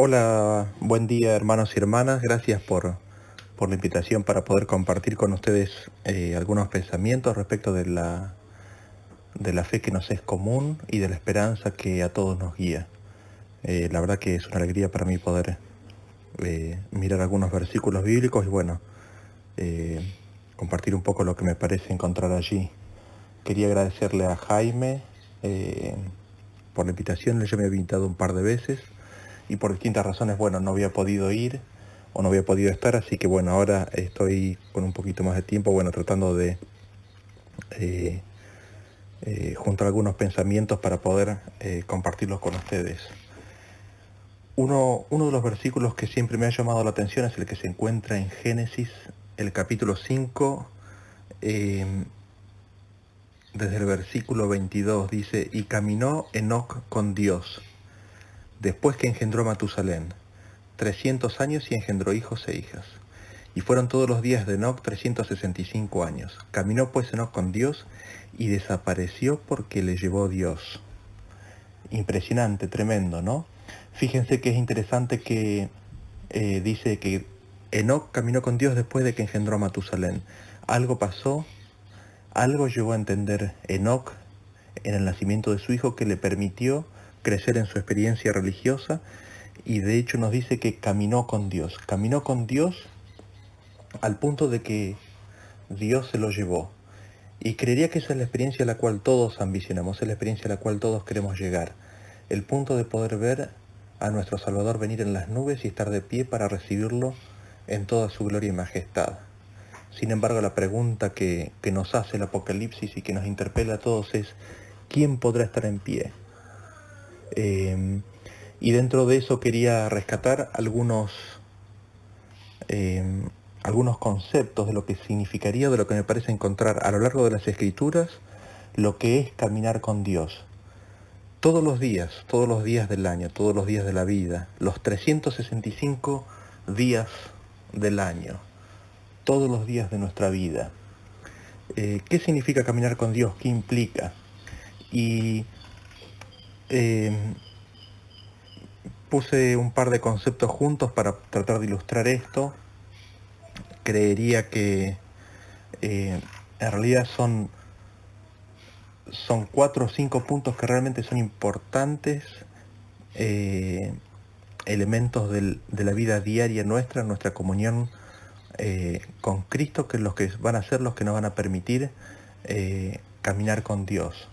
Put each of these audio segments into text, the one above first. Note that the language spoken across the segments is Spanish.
Hola, buen día hermanos y hermanas, gracias por la invitación para poder compartir con ustedes algunos pensamientos respecto de la fe que nos es común y de la esperanza que a todos nos guía. La verdad que es una alegría para mí poder mirar algunos versículos bíblicos y bueno, eh, compartir un poco lo que me parece encontrar allí. Quería agradecerle a Jaime eh, por la invitación, él ya me había invitado un par de veces y por distintas razones, bueno, no había podido ir o no había podido estar, así que bueno, ahora estoy con un poquito más de tiempo, bueno, tratando de eh, juntar algunos pensamientos para poder compartirlos con ustedes. Uno de los versículos que siempre me ha llamado la atención es el que se encuentra en Génesis, el capítulo 5, eh, desde el versículo 22, dice, y caminó Enoc con Dios, después que engendró a Matusalén, 300 años y engendró hijos e hijas. Y fueron todos los días de Enoc 365 años. Caminó pues Enoc con Dios y desapareció porque le llevó Dios. Impresionante, tremendo, ¿no? Fíjense que es interesante que dice que Enoc caminó con Dios después de que engendró a Matusalén. Algo pasó, algo llegó a entender Enoc en el nacimiento de su hijo que le permitió crecer en su experiencia religiosa y de hecho nos dice que caminó con Dios al punto de que Dios se lo llevó. Y creería que esa es la experiencia a la cual todos ambicionamos, es la experiencia a la cual todos queremos llegar. El punto de poder ver a nuestro Salvador venir en las nubes y estar de pie para recibirlo en toda su gloria y majestad. Sin embargo, la pregunta que nos hace el Apocalipsis y que nos interpela a todos es, ¿quién podrá estar en pie? Eh, y dentro de eso quería rescatar eh, algunos conceptos de lo que significaría, de lo que me parece encontrar a lo largo de las Escrituras, lo que es caminar con Dios. Todos los días del año, todos los días de la vida, los 365 días del año, todos los días de nuestra vida. ¿Qué significa caminar con Dios? ¿Qué implica? Y eh, puse un par de conceptos juntos para tratar de ilustrar esto. Creería que en realidad son 4 o 5 puntos que realmente son importantes, eh, elementos de la vida diaria nuestra comunión con Cristo, que los que van a ser los que nos van a permitir caminar con Dios.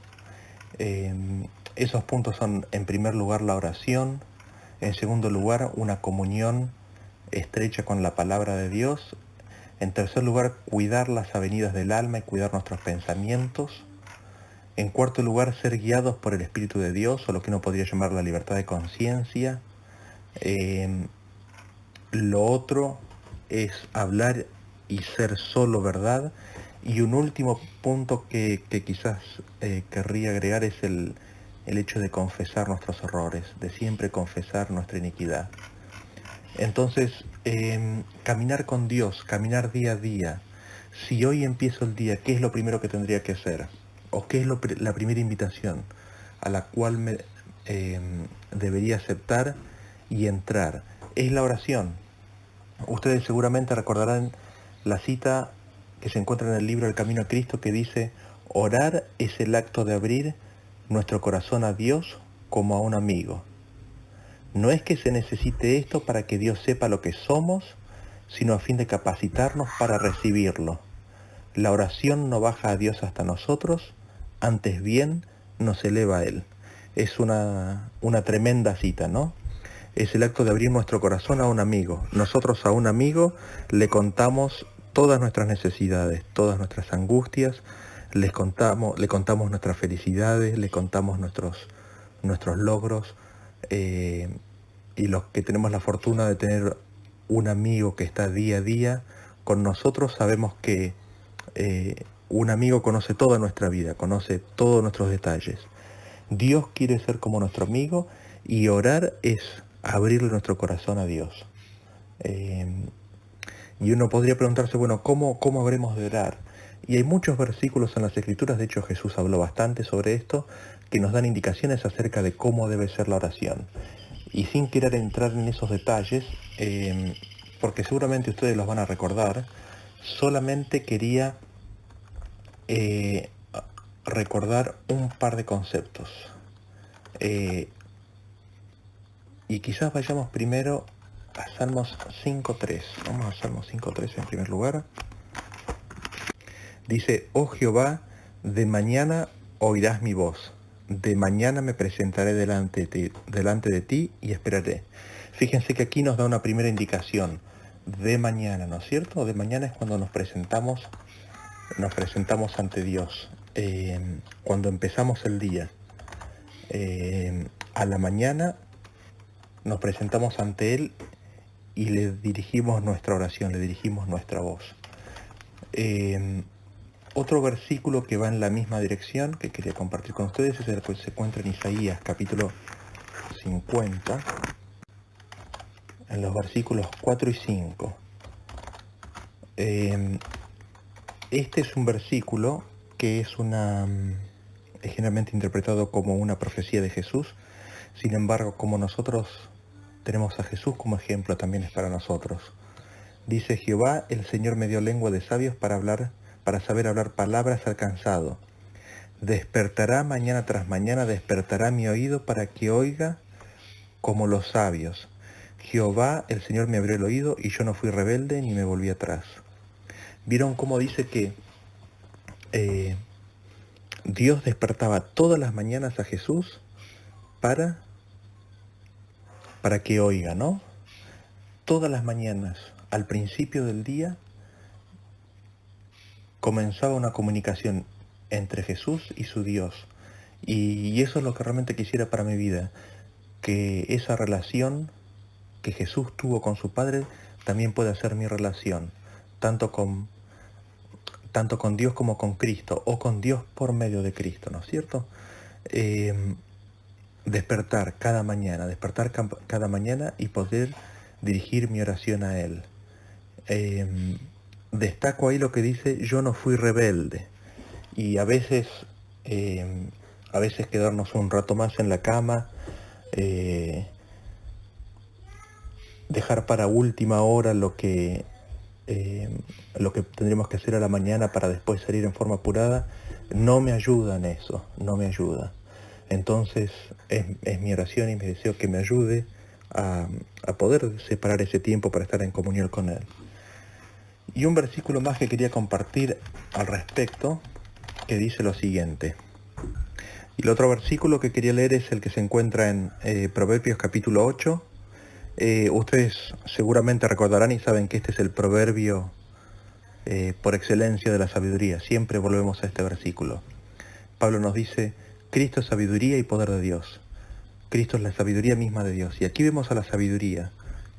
Esos puntos son, en primer lugar, la oración, en segundo lugar, una comunión estrecha con la palabra de Dios, en tercer lugar, cuidar las avenidas del alma y cuidar nuestros pensamientos, en cuarto lugar, ser guiados por el Espíritu de Dios, o lo que uno podría llamar la libertad de conciencia. Lo otro es hablar y ser solo verdad. Y un último punto que quizás querría agregar es el hecho de confesar nuestros errores, de siempre confesar nuestra iniquidad. Entonces, caminar con Dios, caminar día a día. Si hoy empiezo el día, ¿qué es lo primero que tendría que hacer? ¿O qué es la primera invitación a la cual me debería aceptar y entrar? Es la oración. Ustedes seguramente recordarán la cita que se encuentra en el libro El Camino a Cristo que dice, orar es el acto de abrir nuestro corazón a Dios como a un amigo. No es que se necesite esto para que Dios sepa lo que somos, sino a fin de capacitarnos para recibirlo. La oración no baja a Dios hasta nosotros, antes bien nos eleva a Él. Es una tremenda cita, ¿no? Es el acto de abrir nuestro corazón a un amigo. Nosotros a un amigo le contamos todas nuestras necesidades, todas nuestras angustias, le contamos nuestras felicidades, le contamos nuestros logros, y los que tenemos la fortuna de tener un amigo que está día a día con nosotros, sabemos que un amigo conoce toda nuestra vida, conoce todos nuestros detalles. Dios quiere ser como nuestro amigo y orar es abrirle nuestro corazón a Dios. Eh, y uno podría preguntarse, bueno, ¿cómo habremos de orar? Y hay muchos versículos en las Escrituras, de hecho Jesús habló bastante sobre esto, que nos dan indicaciones acerca de cómo debe ser la oración. Y sin querer entrar en esos detalles, porque seguramente ustedes los van a recordar, solamente quería recordar un par de conceptos. Y quizás vayamos primero a Salmos 5.3. Vamos a Salmos 5.3 en primer lugar. Dice: oh Jehová, de mañana oirás mi voz. De mañana me presentaré delante de ti y esperaré. Fíjense que aquí nos da una primera indicación. De mañana, ¿no es cierto? De mañana es cuando nos presentamos ante Dios. Cuando empezamos el día. A la mañana nos presentamos ante Él y le dirigimos nuestra oración, le dirigimos nuestra voz. Otro versículo que va en la misma dirección que quería compartir con ustedes es el que se encuentra en Isaías capítulo 50, en los versículos 4 y 5. Este es un versículo que es generalmente interpretado como una profecía de Jesús. Sin embargo, como nosotros tenemos a Jesús como ejemplo, también es para nosotros. Dice: Jehová, el Señor me dio lengua de sabios para saber hablar palabras al cansado. Despertará mañana tras mañana, despertará mi oído para que oiga como los sabios. Jehová, el Señor me abrió el oído y yo no fui rebelde ni me volví atrás. ¿Vieron cómo dice que Dios despertaba todas las mañanas a Jesús para que oiga, ¿no? Todas las mañanas, al principio del día, comenzaba una comunicación entre Jesús y su Dios. Y eso es lo que realmente quisiera para mi vida, que esa relación que Jesús tuvo con su Padre también pueda ser mi relación, tanto con Dios como con Cristo, o con Dios por medio de Cristo, ¿no es cierto? Despertar cada mañana y poder dirigir mi oración a Él. Destaco ahí lo que dice: yo no fui rebelde. Y a veces quedarnos un rato más en la cama, dejar para última hora lo que tendremos que hacer a la mañana para después salir en forma apurada, no me ayuda en eso, no me ayuda. Entonces es mi oración y mi deseo que me ayude a poder separar ese tiempo para estar en comunión con Él. Y un versículo más que quería compartir al respecto, que dice lo siguiente. Y el otro versículo que quería leer es el que se encuentra en Proverbios capítulo 8. Ustedes seguramente recordarán y saben que este es el proverbio por excelencia de la sabiduría. Siempre volvemos a este versículo. Pablo nos dice: Cristo es sabiduría y poder de Dios. Cristo es la sabiduría misma de Dios. Y aquí vemos a la sabiduría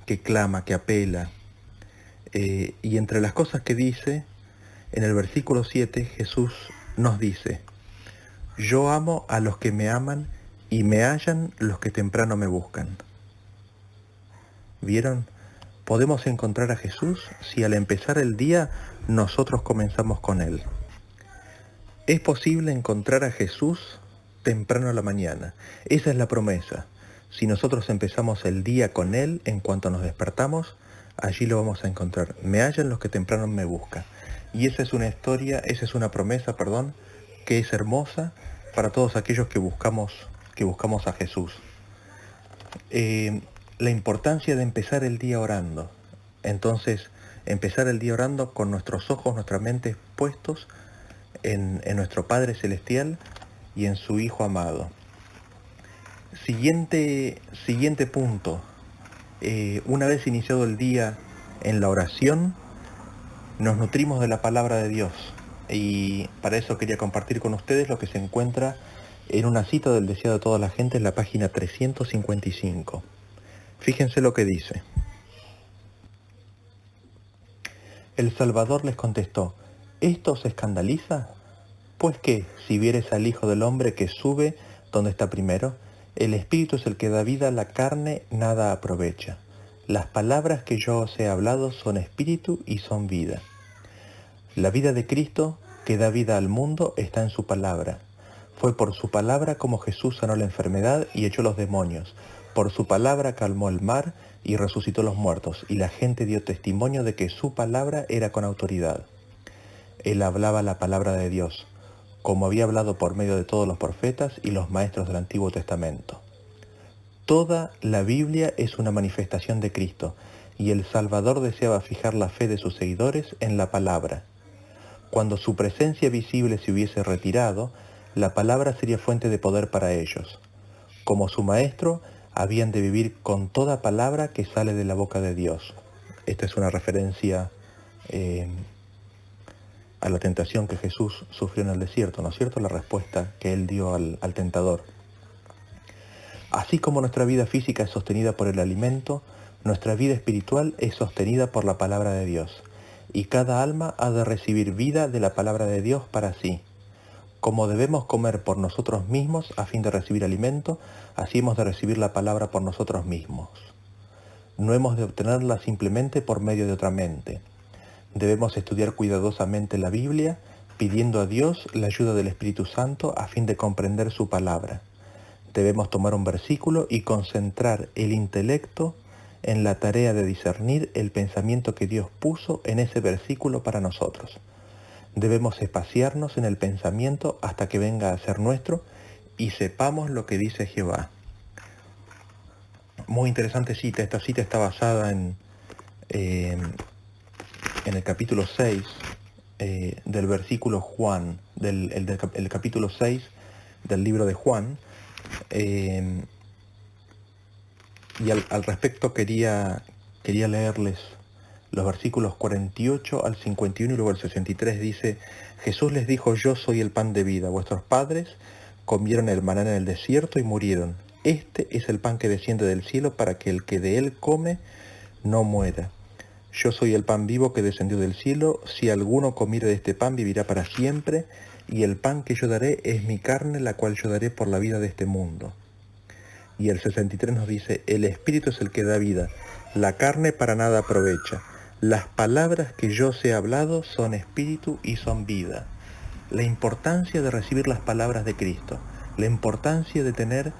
que clama, que apela. Y entre las cosas que dice, en el versículo 7, Jesús nos dice: yo amo a los que me aman y me hallan los que temprano me buscan. ¿Vieron? Podemos encontrar a Jesús si al empezar el día nosotros comenzamos con Él. Es posible encontrar a Jesús temprano a la mañana. Esa es la promesa. Si nosotros empezamos el día con Él, en cuanto nos despertamos, allí lo vamos a encontrar. Me hallan los que temprano me buscan. Y esa es una promesa, que es hermosa para todos aquellos que buscamos a Jesús. La importancia de empezar el día orando. Entonces, empezar el día orando con nuestros ojos, nuestra mente puestos en nuestro Padre Celestial y en su Hijo amado. Siguiente punto. Una vez iniciado el día en la oración, nos nutrimos de la palabra de Dios. Y para eso quería compartir con ustedes lo que se encuentra en una cita del deseado de toda la gente en la página 355. Fíjense lo que dice. El Salvador les contestó: ¿esto os escandaliza? Pues que, si vieres al Hijo del Hombre que sube donde está primero, el Espíritu es el que da vida, la carne nada aprovecha. Las palabras que yo os he hablado son espíritu y son vida. La vida de Cristo, que da vida al mundo, está en su palabra. Fue por su palabra como Jesús sanó la enfermedad y echó los demonios. Por su palabra calmó el mar y resucitó los muertos, y la gente dio testimonio de que su palabra era con autoridad. Él hablaba la palabra de Dios, como había hablado por medio de todos los profetas y los maestros del Antiguo Testamento. Toda la Biblia es una manifestación de Cristo, y el Salvador deseaba fijar la fe de sus seguidores en la palabra. Cuando su presencia visible se hubiese retirado, la palabra sería fuente de poder para ellos. Como su maestro, habían de vivir con toda palabra que sale de la boca de Dios. Esta es una referencia a la tentación que Jesús sufrió en el desierto, ¿no es cierto? La respuesta que él dio al tentador. Así como nuestra vida física es sostenida por el alimento, nuestra vida espiritual es sostenida por la palabra de Dios. Y cada alma ha de recibir vida de la palabra de Dios para sí. Como debemos comer por nosotros mismos a fin de recibir alimento, así hemos de recibir la palabra por nosotros mismos. No hemos de obtenerla simplemente por medio de otra mente. Debemos estudiar cuidadosamente la Biblia, pidiendo a Dios la ayuda del Espíritu Santo a fin de comprender su palabra. Debemos tomar un versículo y concentrar el intelecto en la tarea de discernir el pensamiento que Dios puso en ese versículo para nosotros. Debemos espaciarnos en el pensamiento hasta que venga a ser nuestro y sepamos lo que dice Jehová. Muy interesante cita. Esta cita está basada en el capítulo 6 del versículo Juan, el capítulo 6 del libro de Juan. Y al respecto quería leerles los versículos 48 al 51 y luego el 63. Dice: Jesús les dijo: yo soy el pan de vida. Vuestros padres comieron el maná en el desierto y murieron. Este es el pan que desciende del cielo para que el que de él come no muera. Yo soy el pan vivo que descendió del cielo. Si alguno comiere de este pan vivirá para siempre. Y el pan que yo daré es mi carne, la cual yo daré por la vida de este mundo. Y el 63 nos dice: el espíritu es el que da vida, la carne para nada aprovecha. Las palabras que yo os he hablado son espíritu y son vida. La importancia de recibir las palabras de Cristo, la importancia de tener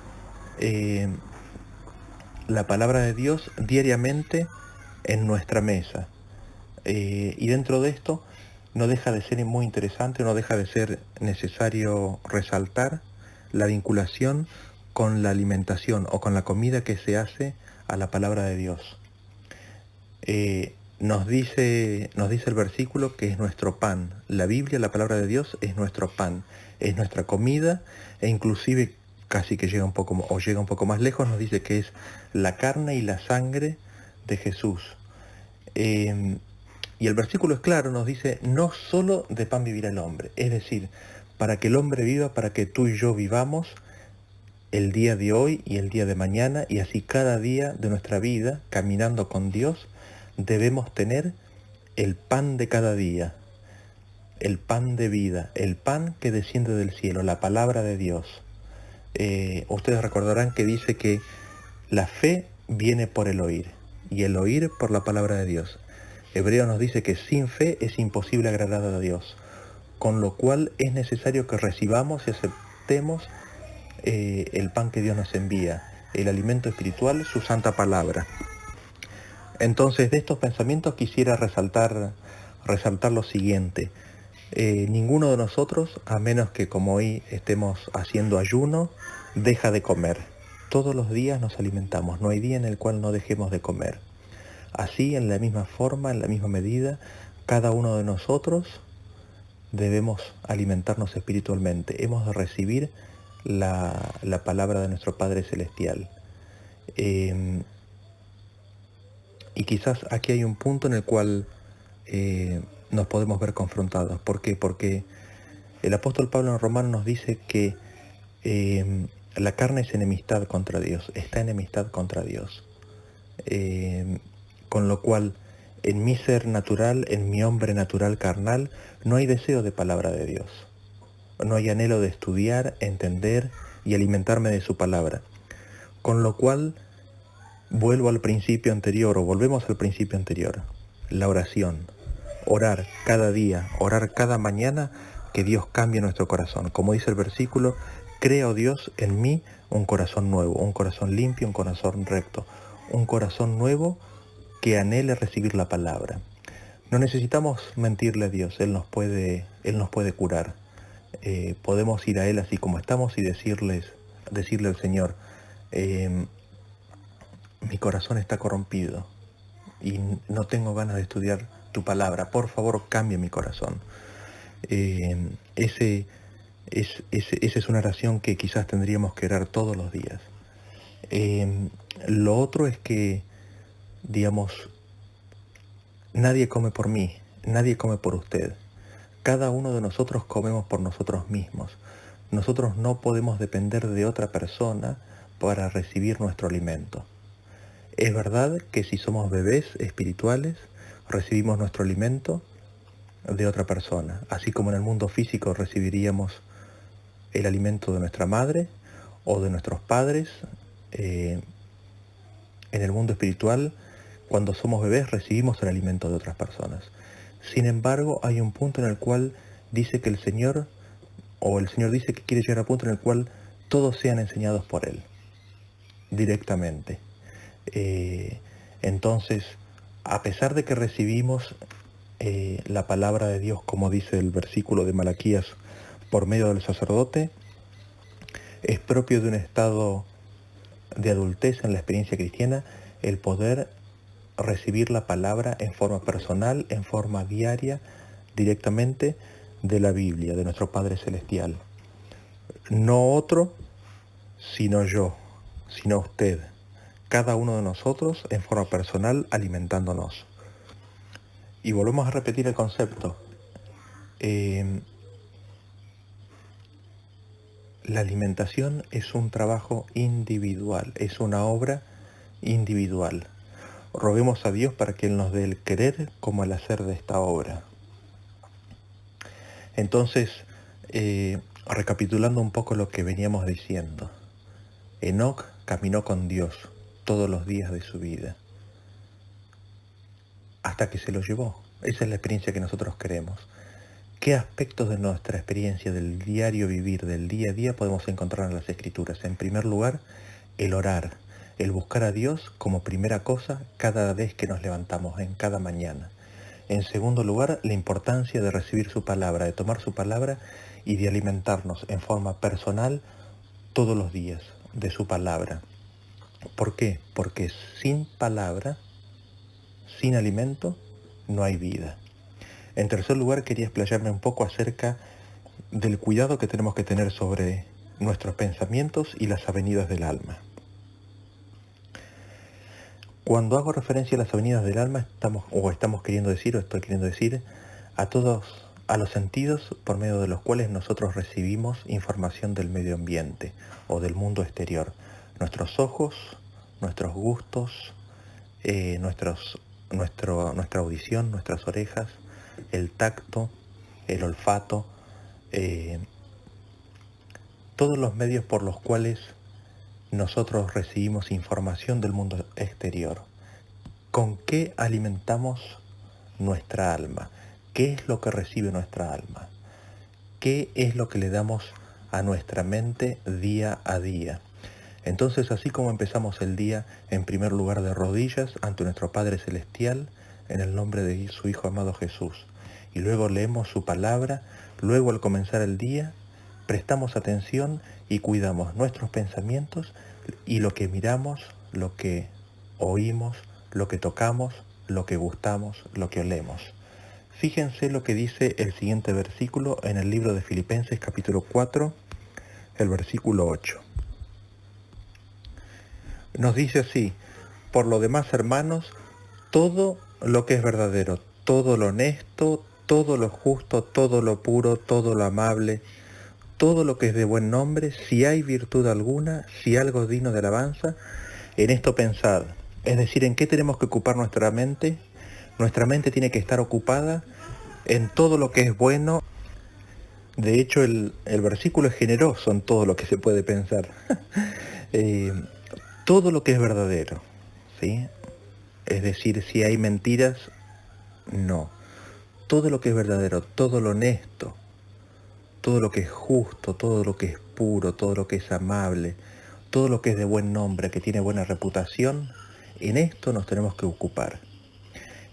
la palabra de Dios diariamente en nuestra mesa. Y dentro de esto no deja de ser muy interesante, no deja de ser necesario resaltar la vinculación con la alimentación o con la comida que se hace a la palabra de Dios. Nos dice el versículo que es nuestro pan. La Biblia, la palabra de Dios, es nuestro pan, es nuestra comida, e inclusive casi que llega un poco más lejos, nos dice que es la carne y la sangre de Jesús. Y el versículo es claro, nos dice: no solo de pan vivirá el hombre. Es decir, para que el hombre viva, para que tú y yo vivamos el día de hoy y el día de mañana, y así cada día de nuestra vida, caminando con Dios, debemos tener el pan de cada día, el pan de vida, el pan que desciende del cielo, la palabra de Dios. Ustedes recordarán que dice que la fe viene por el oír, y el oír por la palabra de Dios. Hebreo nos dice que sin fe es imposible agradar a Dios, con lo cual es necesario que recibamos y aceptemos el pan que Dios nos envía, el alimento espiritual, su santa palabra. Entonces, de estos pensamientos quisiera resaltar lo siguiente. Ninguno de nosotros, a menos que como hoy estemos haciendo ayuno, deja de comer. Todos los días nos alimentamos, no hay día en el cual no dejemos de comer. Así, en la misma forma, en la misma medida, cada uno de nosotros debemos alimentarnos espiritualmente. Hemos de recibir la palabra de nuestro Padre Celestial. Y quizás aquí hay un punto en el cual nos podemos ver confrontados. ¿Por qué? Porque el apóstol Pablo en Romanos nos dice que la carne es enemistad contra Dios, está enemistad contra Dios. Con lo cual, en mi ser natural, en mi hombre natural carnal, no hay deseo de palabra de Dios. No hay anhelo de estudiar, entender y alimentarme de su palabra. Con lo cual, volvemos al principio anterior, la oración. Orar cada día, orar cada mañana, que Dios cambie nuestro corazón. Como dice el versículo: crea, oh Dios, en mí un corazón nuevo, un corazón limpio, un corazón recto, un corazón nuevo que anhele recibir la palabra. No necesitamos mentirle a Dios, Él nos puede curar. Podemos ir a Él así como estamos y decirle al Señor, mi corazón está corrompido y no tengo ganas de estudiar tu palabra, por favor cambia mi corazón. Esa es una oración que quizás tendríamos que orar todos los días. Lo otro es que, digamos, nadie come por mí, nadie come por usted. Cada uno de nosotros comemos por nosotros mismos. Nosotros no podemos depender de otra persona para recibir nuestro alimento. Es verdad que si somos bebés espirituales, recibimos nuestro alimento de otra persona, así como en el mundo físico recibiríamos el alimento de nuestra madre o de nuestros padres. En el mundo espiritual, cuando somos bebés, recibimos el alimento de otras personas. Sin embargo, hay un punto en el cual dice que el Señor dice que quiere llegar al punto en el cual todos sean enseñados por Él, directamente. Entonces, a pesar de que recibimos la palabra de Dios, como dice el versículo de Malaquías, por medio del sacerdote, es propio de un estado de adultez en la experiencia cristiana el poder recibir la palabra en forma personal, en forma diaria, directamente de la Biblia, de nuestro Padre Celestial. No otro, sino yo, sino usted. Cada uno de nosotros en forma personal alimentándonos. Y volvemos a repetir el concepto. La alimentación es un trabajo individual, es una obra individual. Roguemos a Dios para que Él nos dé el querer como el hacer de esta obra. Entonces, recapitulando un poco lo que veníamos diciendo, Enoc caminó con Dios todos los días de su vida, hasta que se lo llevó. Esa es la experiencia que nosotros queremos. ¿Qué aspectos de nuestra experiencia del diario vivir, del día a día, podemos encontrar en las Escrituras? En primer lugar, el orar, el buscar a Dios como primera cosa cada vez que nos levantamos, en cada mañana. En segundo lugar, la importancia de recibir su palabra, de tomar su palabra y de alimentarnos en forma personal todos los días de su palabra. ¿Por qué? Porque sin palabra, sin alimento, no hay vida. En tercer lugar, quería explayarme un poco acerca del cuidado que tenemos que tener sobre nuestros pensamientos y las avenidas del alma. Cuando hago referencia a las avenidas del alma, estoy queriendo decir a los sentidos por medio de los cuales nosotros recibimos información del medio ambiente o del mundo exterior. Nuestros ojos, nuestros gustos, nuestra audición, nuestras orejas, el tacto, el olfato, todos los medios por los cuales nosotros recibimos información del mundo exterior. ¿Con qué alimentamos nuestra alma? ¿Qué es lo que recibe nuestra alma? ¿Qué es lo que le damos a nuestra mente día a día? Entonces, así como empezamos el día, en primer lugar de rodillas ante nuestro Padre Celestial, en el nombre de su Hijo amado Jesús, y luego leemos su palabra, luego al comenzar el día, prestamos atención y cuidamos nuestros pensamientos y lo que miramos, lo que oímos, lo que tocamos, lo que gustamos, lo que olemos. Fíjense lo que dice el siguiente versículo en el libro de Filipenses capítulo 4, el versículo 8. Nos dice así: por lo demás, hermanos, todo lo que es verdadero, todo lo honesto, todo lo justo, todo lo puro, todo lo amable, todo lo que es de buen nombre, si hay virtud alguna, si algo es digno de alabanza, en esto pensad. Es decir, ¿en qué tenemos que ocupar nuestra mente? Nuestra mente tiene que estar ocupada en todo lo que es bueno. De hecho, el versículo es generoso en todo lo que se puede pensar. Todo lo que es verdadero, ¿sí? Es decir, si hay mentiras, no. Todo lo que es verdadero, todo lo honesto, todo lo que es justo, todo lo que es puro, todo lo que es amable, todo lo que es de buen nombre, que tiene buena reputación, en esto nos tenemos que ocupar.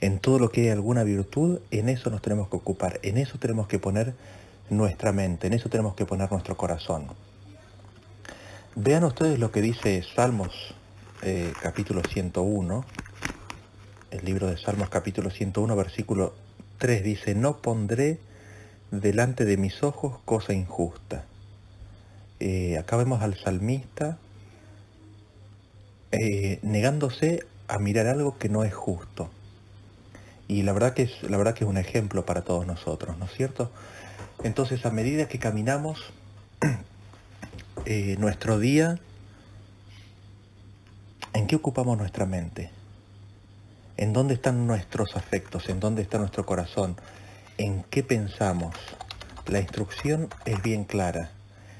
En todo lo que hay alguna virtud, en eso nos tenemos que ocupar, en eso tenemos que poner nuestra mente, en eso tenemos que poner nuestro corazón. Vean ustedes lo que dice Salmos capítulo 101, el libro de Salmos capítulo 101, versículo 3, dice: no pondré delante de mis ojos cosa injusta. Acá vemos al salmista negándose a mirar algo que no es justo. Y la verdad que es un ejemplo para todos nosotros, ¿no es cierto? Entonces, a medida que caminamos nuestro día, ¿en qué ocupamos nuestra mente? ¿En dónde están nuestros afectos? ¿En dónde está nuestro corazón? ¿En qué pensamos? La instrucción es bien clara.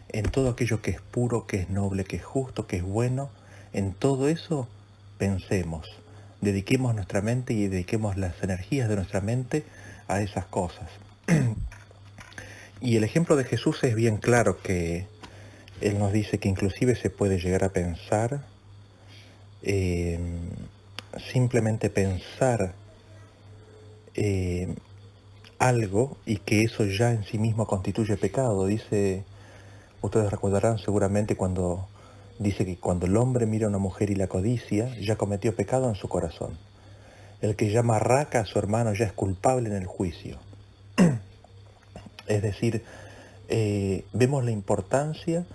En todo aquello que es puro, que es noble, que es justo, que es bueno, en todo eso pensemos. Dediquemos nuestra mente y dediquemos las energías de nuestra mente a esas cosas. Y el ejemplo de Jesús es bien claro, que Él nos dice que inclusive se puede llegar a pensar, simplemente pensar algo, y que eso ya en sí mismo constituye pecado. Dice, ustedes recordarán seguramente cuando dice que cuando el hombre mira a una mujer y la codicia, ya cometió pecado en su corazón. El que llama raca a su hermano ya es culpable en el juicio. Es decir, vemos la importancia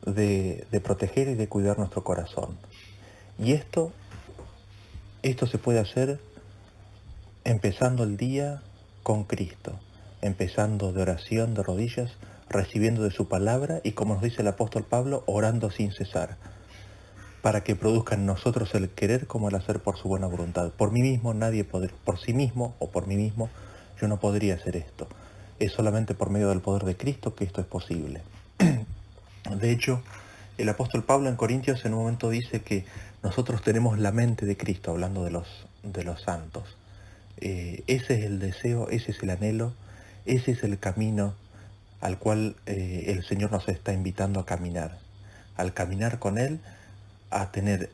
de proteger y de cuidar nuestro corazón. Y esto se puede hacer empezando el día con Cristo, empezando de oración, de rodillas, recibiendo de su palabra y, como nos dice el apóstol Pablo, orando sin cesar, para que produzca en nosotros el querer como el hacer por su buena voluntad. Por mí mismo por sí mismo o por mí mismo, yo no podría hacer esto. Es solamente por medio del poder de Cristo que esto es posible. De hecho, el apóstol Pablo en Corintios en un momento dice que nosotros tenemos la mente de Cristo, hablando de los santos. Ese es el deseo, ese es el anhelo, ese es el camino al cual el Señor nos está invitando a caminar. Al caminar con Él, a tener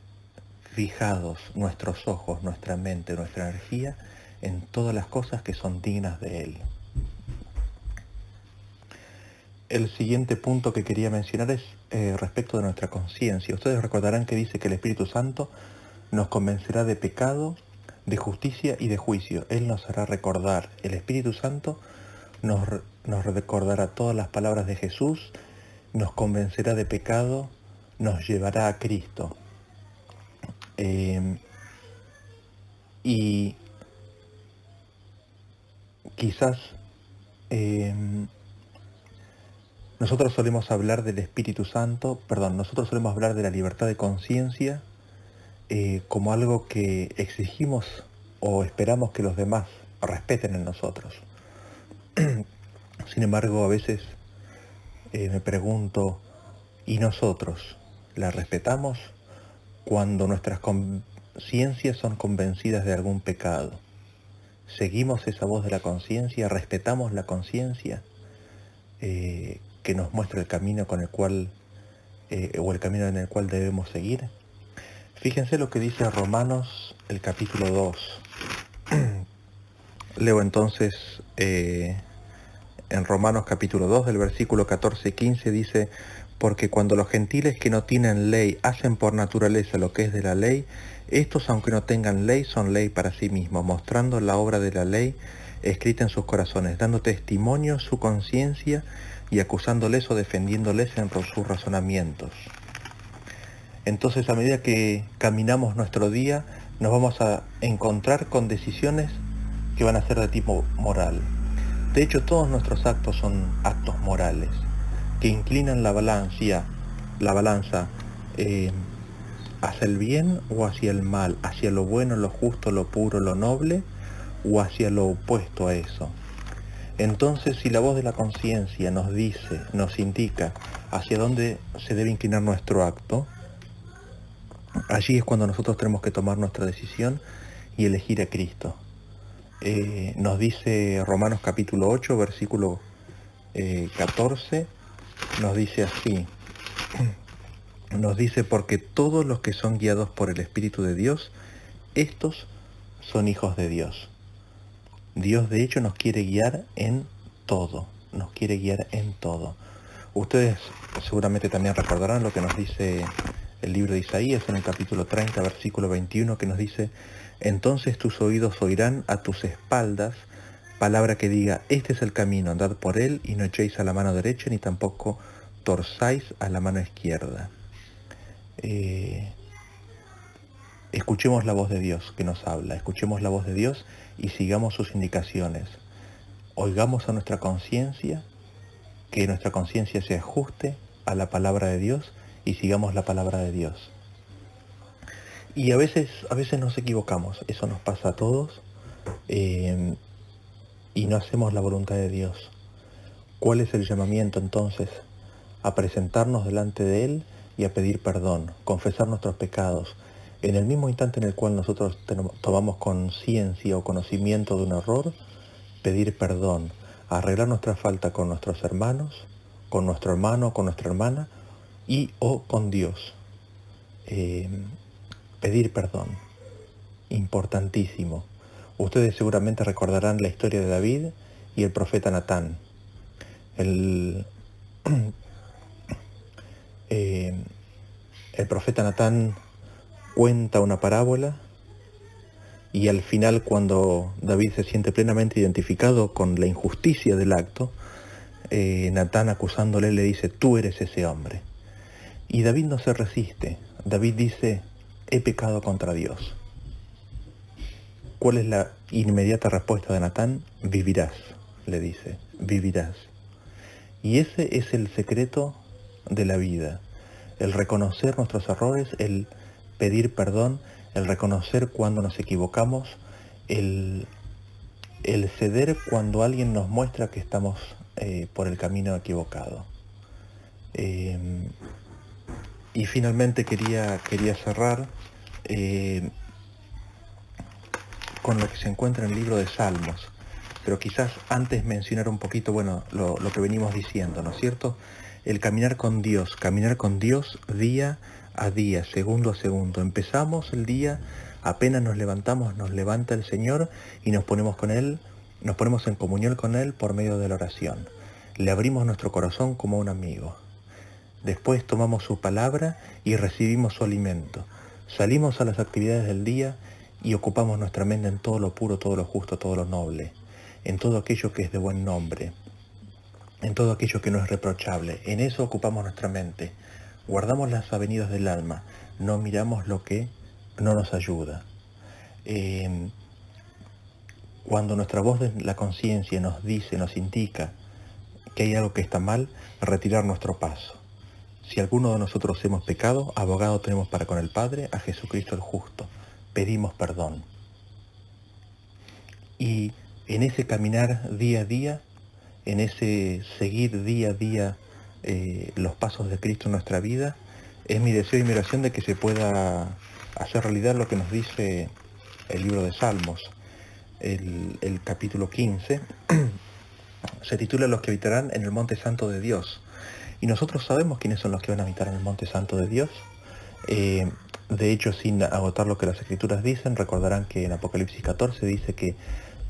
fijados nuestros ojos, nuestra mente, nuestra energía en todas las cosas que son dignas de Él. El siguiente punto que quería mencionar es respecto de nuestra conciencia. Ustedes recordarán que dice que el Espíritu Santo nos convencerá de pecado, de justicia y de juicio. Él nos hará recordar. El Espíritu Santo nos recordará todas las palabras de Jesús, nos convencerá de pecado, nos llevará a Cristo. Y quizás nosotros solemos hablar del Espíritu Santo, nosotros solemos hablar de la libertad de conciencia como algo que exigimos o esperamos que los demás respeten en nosotros. Sin embargo, a veces me pregunto, ¿y nosotros la respetamos cuando nuestras conciencias son convencidas de algún pecado? ¿Seguimos esa voz de la conciencia? ¿Respetamos la conciencia que nos muestra el camino con el cual, o el camino en el cual debemos seguir? Fíjense lo que dice Romanos, el capítulo 2. Leo entonces en Romanos capítulo 2, del versículo 14 y 15, dice: porque cuando los gentiles que no tienen ley hacen por naturaleza lo que es de la ley, estos, aunque no tengan ley, son ley para sí mismos, mostrando la obra de la ley escrita en sus corazones, dando testimonio su conciencia y acusándoles o defendiéndoles en sus razonamientos. Entonces, a medida que caminamos nuestro día, nos vamos a encontrar con decisiones que van a ser de tipo moral. De hecho, todos nuestros actos son actos morales, que inclinan la balanza hacia el bien o hacia el mal, hacia lo bueno, lo justo, lo puro, lo noble, o hacia lo opuesto a eso. Entonces, si la voz de la conciencia nos dice, nos indica hacia dónde se debe inclinar nuestro acto, allí es cuando nosotros tenemos que tomar nuestra decisión y elegir a Cristo. Nos dice Romanos capítulo 8, versículo 14, nos dice así: nos dice, porque todos los que son guiados por el Espíritu de Dios, estos son hijos de Dios. Dios de hecho nos quiere guiar en todo, nos quiere guiar en todo. Ustedes seguramente también recordarán lo que nos dice el libro de Isaías en el capítulo 30, versículo 21, que nos dice: entonces tus oídos oirán a tus espaldas palabra que diga, este es el camino, andad por él, y no echéis a la mano derecha, ni tampoco torzáis a la mano izquierda. Escuchemos la voz de Dios que nos habla, escuchemos la voz de Dios y sigamos sus indicaciones. Oigamos a nuestra conciencia, que nuestra conciencia se ajuste a la palabra de Dios y sigamos la palabra de Dios. Y a veces nos equivocamos, eso nos pasa a todos, y no hacemos la voluntad de Dios. ¿Cuál es el llamamiento entonces? A presentarnos delante de Él y a pedir perdón, confesar nuestros pecados. En el mismo instante en el cual nosotros tomamos conciencia o conocimiento de un error, pedir perdón, arreglar nuestra falta con nuestros hermanos, con nuestro hermano, con nuestra hermana y o con Dios. Pedir perdón, importantísimo. Ustedes seguramente recordarán la historia de David y el profeta Natán. El profeta Natán cuenta una parábola y al final, cuando David se siente plenamente identificado con la injusticia del acto, Natán, acusándole, le dice: tú eres ese hombre. Y David no se resiste. David dice: he pecado contra Dios. ¿Cuál es la inmediata respuesta de Natán? Vivirás, le dice, vivirás. Y ese es el secreto de la vida, el reconocer nuestros errores, el pedir perdón, el reconocer cuando nos equivocamos, el ceder cuando alguien nos muestra que estamos por el camino equivocado. Y finalmente quería cerrar con lo que se encuentra en el libro de Salmos, pero quizás antes mencionar un poquito, bueno, lo que venimos diciendo, ¿no es cierto? El caminar con Dios día a día, segundo a segundo. Empezamos el día, apenas nos levantamos, nos levanta el Señor y nos ponemos con Él, nos ponemos en comunión con Él por medio de la oración. Le abrimos nuestro corazón como a un amigo. Después tomamos su palabra y recibimos su alimento. Salimos a las actividades del día y ocupamos nuestra mente en todo lo puro, todo lo justo, todo lo noble, en todo aquello que es de buen nombre, en todo aquello que no es reprochable. En eso ocupamos nuestra mente. Guardamos las avenidas del alma, no miramos lo que no nos ayuda. Cuando nuestra voz de la conciencia nos dice, nos indica que hay algo que está mal, retirar nuestro paso. Si alguno de nosotros hemos pecado, abogado tenemos para con el Padre, a Jesucristo el justo. Pedimos perdón. Y en ese caminar día a día, en ese seguir día a día los pasos de Cristo en nuestra vida, es mi deseo y mi oración de que se pueda hacer realidad lo que nos dice el libro de Salmos. El capítulo 15 se titula Los que habitarán en el monte santo de Dios. Y nosotros sabemos quiénes son los que van a habitar en el monte santo de Dios. De hecho, sin agotar lo que las escrituras dicen, recordarán que en Apocalipsis 14 dice que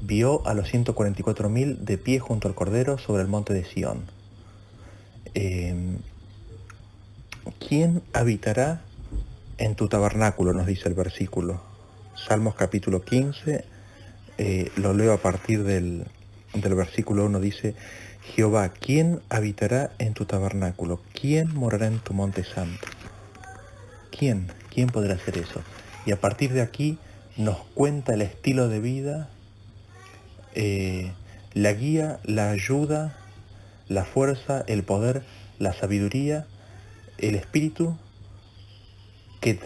vio a los 144.000 de pie junto al Cordero sobre el monte de Sión. ¿Quién habitará en tu tabernáculo?, nos dice el versículo. Salmos capítulo 15, lo leo a partir del versículo 1, dice: Jehová, ¿quién habitará en tu tabernáculo? ¿Quién morará en tu monte santo? ¿Quién? ¿Quién podrá hacer eso? Y a partir de aquí nos cuenta el estilo de vida, la guía, la ayuda, la fuerza, el poder, la sabiduría, el espíritu que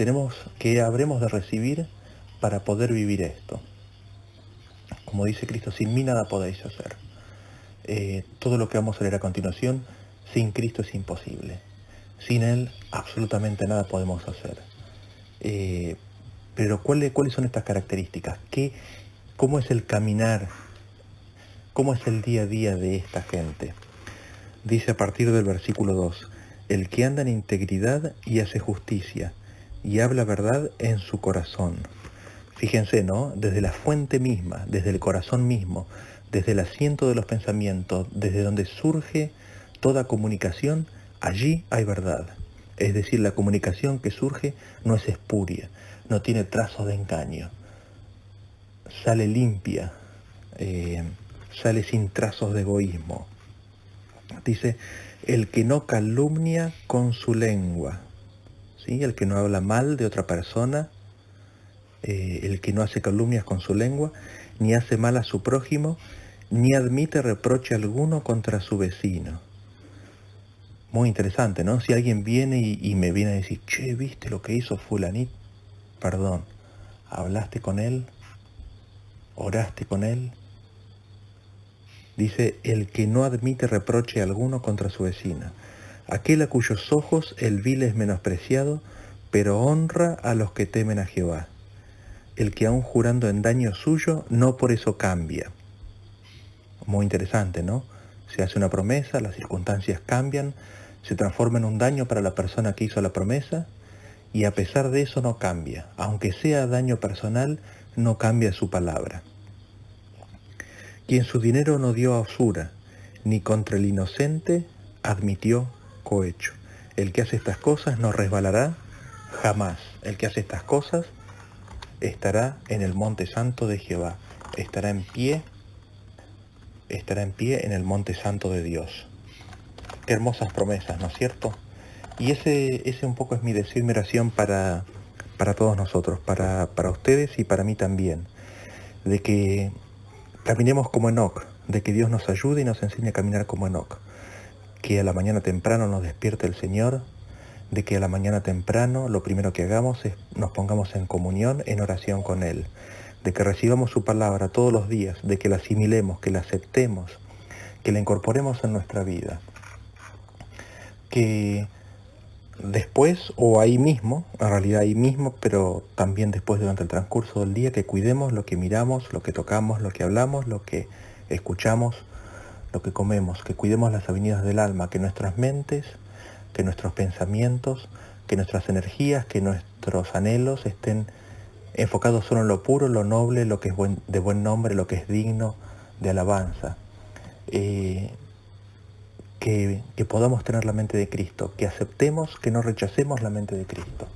habremos de recibir para poder vivir esto. Como dice Cristo, sin mí nada podéis hacer. Todo lo que vamos a leer a continuación, sin Cristo es imposible. Sin Él absolutamente nada podemos hacer. Pero ¿cuáles son estas características? ¿Cómo es el caminar? ¿Cómo es el día a día de esta gente? Dice a partir del versículo 2, el que anda en integridad y hace justicia, y habla verdad en su corazón. Fíjense, ¿no? Desde la fuente misma, desde el corazón mismo, desde el asiento de los pensamientos, desde donde surge toda comunicación, allí hay verdad. Es decir, la comunicación que surge no es espuria, no tiene trazos de engaño, sale limpia, sale sin trazos de egoísmo. Dice, el que no calumnia con su lengua, ¿sí? El que no habla mal de otra persona, el que no hace calumnias con su lengua, ni hace mal a su prójimo, ni admite reproche alguno contra su vecino. Muy interesante, ¿no? Si alguien viene y me viene a decir, che, ¿viste lo que hizo fulanito? Perdón, ¿hablaste con él? ¿Oraste con él? Dice, el que no admite reproche alguno contra su vecino. Aquel a cuyos ojos el vil es menospreciado, pero honra a los que temen a Jehová. El que aun jurando en daño suyo, no por eso cambia. Muy interesante, ¿no? Se hace una promesa, las circunstancias cambian, se transforma en un daño para la persona que hizo la promesa, y a pesar de eso no cambia. Aunque sea daño personal, no cambia su palabra. Quien su dinero no dio a usura, ni contra el inocente admitió cohecho. El que hace estas cosas no resbalará jamás. El que hace estas cosas estará en el monte santo de Jehová, estará en pie en el monte santo de Dios. Qué hermosas promesas, ¿no es cierto? Y ese un poco es mi deseo y mi oración para todos nosotros, para ustedes y para mí también, de que caminemos como Enoc, de que Dios nos ayude y nos enseñe a caminar como Enoc, que a la mañana temprano nos despierte el Señor, de que a la mañana temprano lo primero que hagamos es nos pongamos en comunión, en oración con Él, de que recibamos su palabra todos los días, de que la asimilemos, que la aceptemos, que la incorporemos en nuestra vida, que después o ahí mismo, en realidad ahí mismo, pero también después durante el transcurso del día, que cuidemos lo que miramos, lo que tocamos, lo que hablamos, lo que escuchamos, lo que comemos, que cuidemos las avenidas del alma, que nuestras mentes, que nuestros pensamientos, que nuestras energías, que nuestros anhelos estén enfocados solo en lo puro, lo noble, lo que es de buen nombre, lo que es digno de alabanza. Que podamos tener la mente de Cristo, que aceptemos, que no rechacemos la mente de Cristo.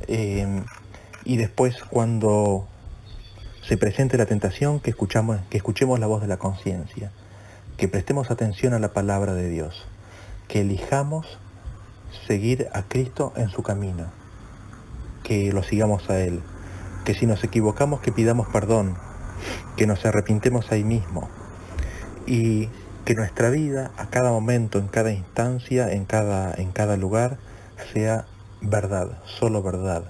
Y después, cuando se presente la tentación, que escuchemos la voz de la conciencia, que prestemos atención a la palabra de Dios, que elijamos seguir a Cristo en su camino, que lo sigamos a Él, que si nos equivocamos, que pidamos perdón, que nos arrepintemos ahí mismo, y que nuestra vida, a cada momento, en cada instancia, en cada lugar, sea verdad, solo verdad.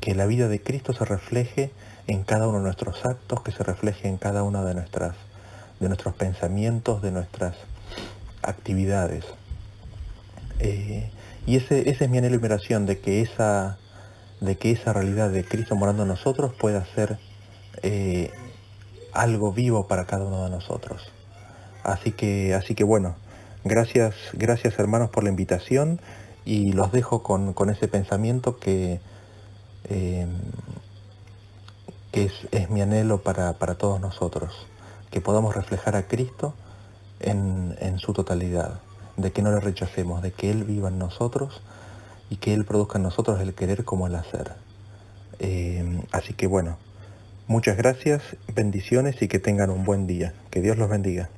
Que la vida de Cristo se refleje en cada uno de nuestros actos, que se refleje en cada una de nuestros pensamientos, de nuestras actividades. Y ese es mi anhelo y mi oración, de que esa realidad de Cristo morando en nosotros pueda ser algo vivo para cada uno de nosotros. Así que bueno, gracias hermanos por la invitación, y los dejo con ese pensamiento que es mi anhelo para todos nosotros, que podamos reflejar a Cristo en su totalidad, de que no le rechacemos, de que Él viva en nosotros y que Él produzca en nosotros el querer como el hacer. Así que bueno, muchas gracias, bendiciones y que tengan un buen día. Que Dios los bendiga.